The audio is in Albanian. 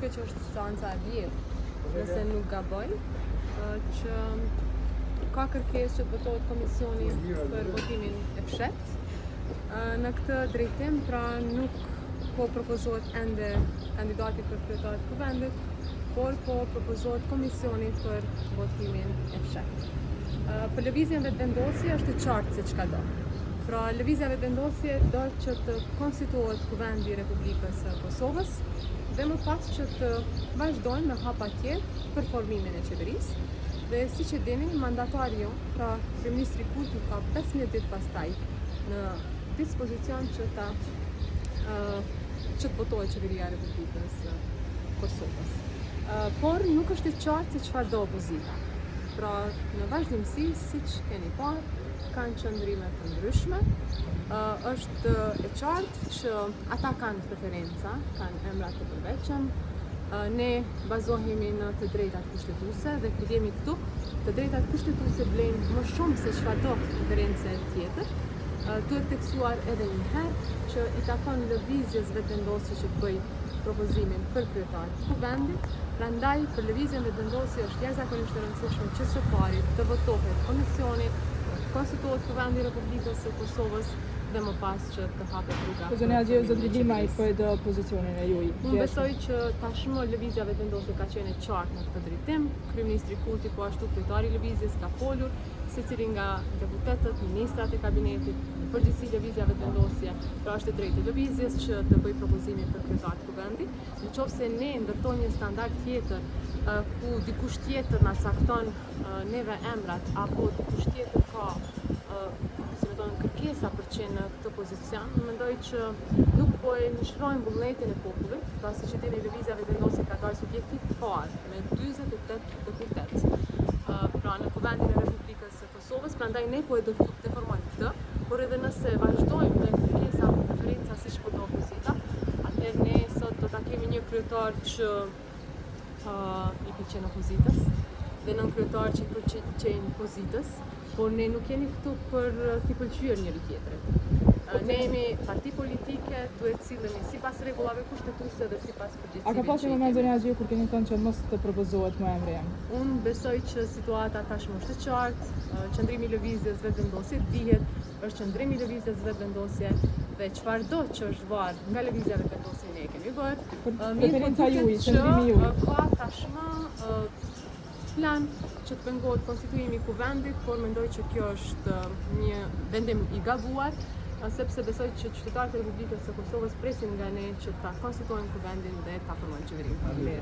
duke që është seanca e vjetë, nëse nuk gaboj, që ka kërkesë që të votohet komisioni për votimin e fshehtë. Në këtë drejtim, pra nuk po propozohet ende kandidati për kryetar të kuvendit, por po propozohet komisioni për votimin e fshehtë. Për lëvizjen vetëvendosje është e qartë se çka do. Pra lëvizja vetëvendosje do që të konstituohet kuvendi i Republikës së Kosovës dhe më pas që të vazhdojnë në hapa tjetër për formimin e qeverisë. Dhe siç e dini, mandatari jon, pra Kryeministri Kurti ka 15 ditë pastaj në dispozicion që të votohet qeveria e Republikës së Kosovës. Por nuk është e qartë se çfarë do opozita. Pra në vazhdimsi, siç keni parë, kanë qëndrime të ndryshme. Është e qartë që ata kanë preferenca, kanë emra të përveçëm. Ne bazohemi në të drejtat kushtetuese dhe kur jemi këtu, të drejtat kushtetuese vlejnë më shumë se çfarë do preferencë tjetër. Duhet teksuar edhe një herë që i takon lëvizjes vetëvendosje që të bëj propozimin për kryetar të kuvendit. Prandaj për lëvizjen vetëvendosje është jashtëzakonisht e rëndësishme që së pari të votohet komisioni, konstituohet kuvendi i Republikës së Kosovës dhe më pas që të hapet rruga. Zonja Gjeus do të dimaj për pozicionin e juaj. Unë besoj që tashmë lëvizja vetëvendosje ka qenë e qartë në këtë drejtim. Kryeministri Kurti po ashtu kryetari i lëvizjes ka folur, secili nga deputetët, ministrat e kabinetit, në përgjithësi lëvizja vetëvendosje, pra është e drejtë e lëvizjes që të bëj propozimin për kryetar të kuvendit. Nëse ne ndërtojmë një standard tjetër ku dikush tjetër na cakton neve emrat apo dikush tjetër ka kërkesa për qenë në këtë pozicion, mendoj që nuk po e mishrojmë vullnetin e popullit, pra siç e dini lëvizja vetëvendosje ka dalë subjekti parë me 48 deputet. Pra në kuvendin e Republikës së Kosovës, prandaj ne po e deformojmë këtë, por edhe nëse vazhdojmë me kërkesa apo preferenca siç po do opozita, atëherë ne sot do ta kemi një kryetar që i pëlqen opozitës dhe nën kryetar që i pëlqen pozitës, por ne nuk jemi këtu për t'i pëlqyer njëri tjetrin. Ne jemi parti politike, duhet sillemi sipas rregullave kushtetuese dhe sipas përgjegjësive. A ka pasur moment zonja Gjeus kur keni thënë që mos të propozohet më emri jam? Unë besoj që situata tashmë është e qartë, qëndrimi i lëvizjes vetëvendosje dihet, është qëndrimi i lëvizjes vetëvendosje dhe çfarëdo që është varë nga lëvizja vetëvendosje ne e kemi bërë. Preferenca juaj, qëndrimi juaj. Ka tashmë plan që të pengohet konstituimi i kuvendit, por mendoj që kjo është një vendim i gabuar, sepse besoj që qytetarët e Republikës së Kosovës presin nga ne që ta konstituojnë kuvendin dhe ta formojnë qeverinë.